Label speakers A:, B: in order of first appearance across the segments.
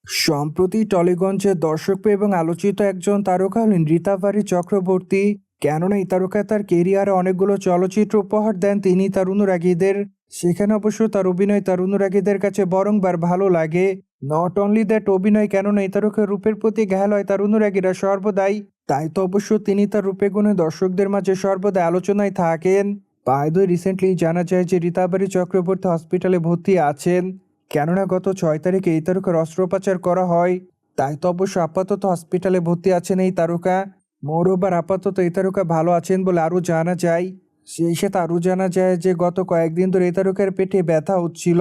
A: সম্প্রতি টলিগঞ্জের দর্শকপ্রিয় এবং আলোচিত একজন তারকা হলেন ঋতাবারী চক্রবর্তী। কেননা এই তারকা তার কেরিয়ারে অনেকগুলো চলচ্চিত্র উপহার দেন তিনি তার অনুরাগীদের। সেখানে অবশ্য তার অভিনয় তার অনুরাগীদের কাছে বরংবার ভালো লাগে। নট অনলি দ্যাট অভিনয়, কেননা এই তারকার রূপের প্রতি ঘায়াল হয় তার অনুরাগীরা সর্বদাই। তাই তো অবশ্য তিনি তার রূপে গুণে দর্শকদের মাঝে সর্বদা আলোচনায় থাকেন। বাই দ্য ওয়ে, রিসেন্টলি জানা যায় যে ঋতাবারী চক্রবর্তী হসপিটালে ভর্তি আছেন। কেননা গত 6 তারিখে এই তারকার অস্ত্রোপচার করা হয়। তাই তো অবশ্য আপাতত হসপিটালে ভর্তি আছেন এই তারকা। মোরওভার আপাতত এই তারকা ভালো আছেন বলে আরও জানা যায়। সেই সাথে আরও জানা যায় যে গত কয়েকদিন ধরে এই তারকার পেটে ব্যথা হচ্ছিল।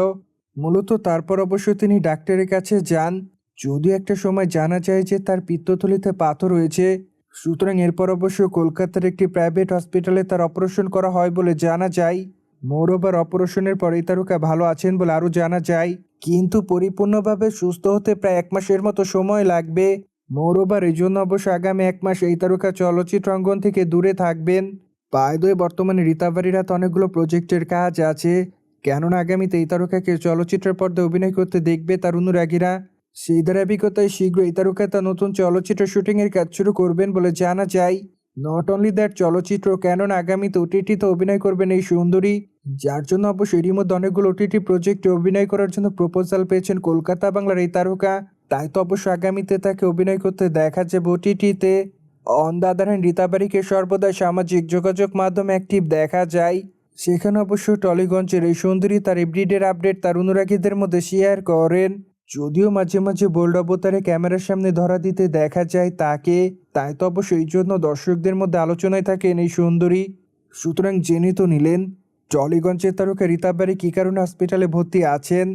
A: মূলত তারপর অবশ্য তিনি ডাক্তারের কাছে যান। যদিও একটা সময় জানা যায় যে তার পিত্তথলিতে পাথর হয়েছে। সুতরাং এরপর অবশ্য কলকাতার একটি প্রাইভেট হসপিটালে তার অপারেশন করা হয় বলে জানা যায়। মোরওভার অপারেশনের পর এই তারকা ভালো আছেন বলে আরও জানা যায়, কিন্তু পরিপূর্ণভাবে সুস্থ হতে প্রায় 1 মাসের মতো সময় লাগবে। মোরওভার এই জন্য অবশ্য আগামী 1 মাস এই তারকা চলচ্চিত্র অঙ্গন থেকে দূরে থাকবেন। বাই দ্য ওয়ে, বর্তমানে ঋতাবারীর হাতে অনেকগুলো প্রজেক্টের কাজ আছে। কেননা আগামীতে এই তারকাকে চলচ্চিত্রের পর্দায় অভিনয় করতে দেখবে তার অনুরাগীরা। সেই ধারাবাহিকতায় শীঘ্রই এই তারকা তার নতুন চলচ্চিত্র শুটিংয়ের কাজ শুরু করবেন বলে জানা যায়। নট অনলি দ্যাট চলচ্চিত্র, কেননা আগামীতে ওটিটিতে অভিনয় করবেন এই সুন্দরী। যার জন্য অবশ্য এরই মধ্যে অনেকগুলো ওটিটি প্রজেক্টে অভিনয় করার জন্য প্রপোজাল পেয়েছেন কলকাতা বাংলার এই তারকা। তাই তো অবশ্য আগামীতে তাকে অভিনয় করতে দেখা যাবে ওটিটিতে। অন দ্য আদার হ্যান্ড, ঋতাবারীকে সর্বদা সামাজিক যোগাযোগ মাধ্যমে অ্যাক্টিভ দেখা যায়। সেখানে অবশ্য টলিগঞ্জের এই সুন্দরী তার এভরিডের আপডেট তার অনুরাগীদের মধ্যে শেয়ার করেন। যদিও মাঝে মাঝে বোল্ড অবতারে ক্যামেরার সামনে ধরা দিতে দেখা যায় তাকে। তাই তো অবশ্য এই জন্য দর্শকদের মধ্যে আলোচনায় থাকেন এই সুন্দরী। সুতরাং জেনে তো নিলেন টলিগঞ্জের তারকা ঋতাবারী কী কারণে হসপিটালে ভর্তি আছেন।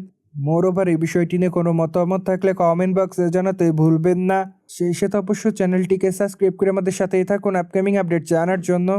A: মোরওভার এই বিষয়টি নিয়ে কোনো মতামত থাকলে কমেন্ট বক্সে জানাতে ভুলবেন না। সেই সাথে অবশ্য চ্যানেলটিকে সাবস্ক্রাইব করে আমাদের সাথেই থাকুন আপকামিং আপডেট জানার জন্য।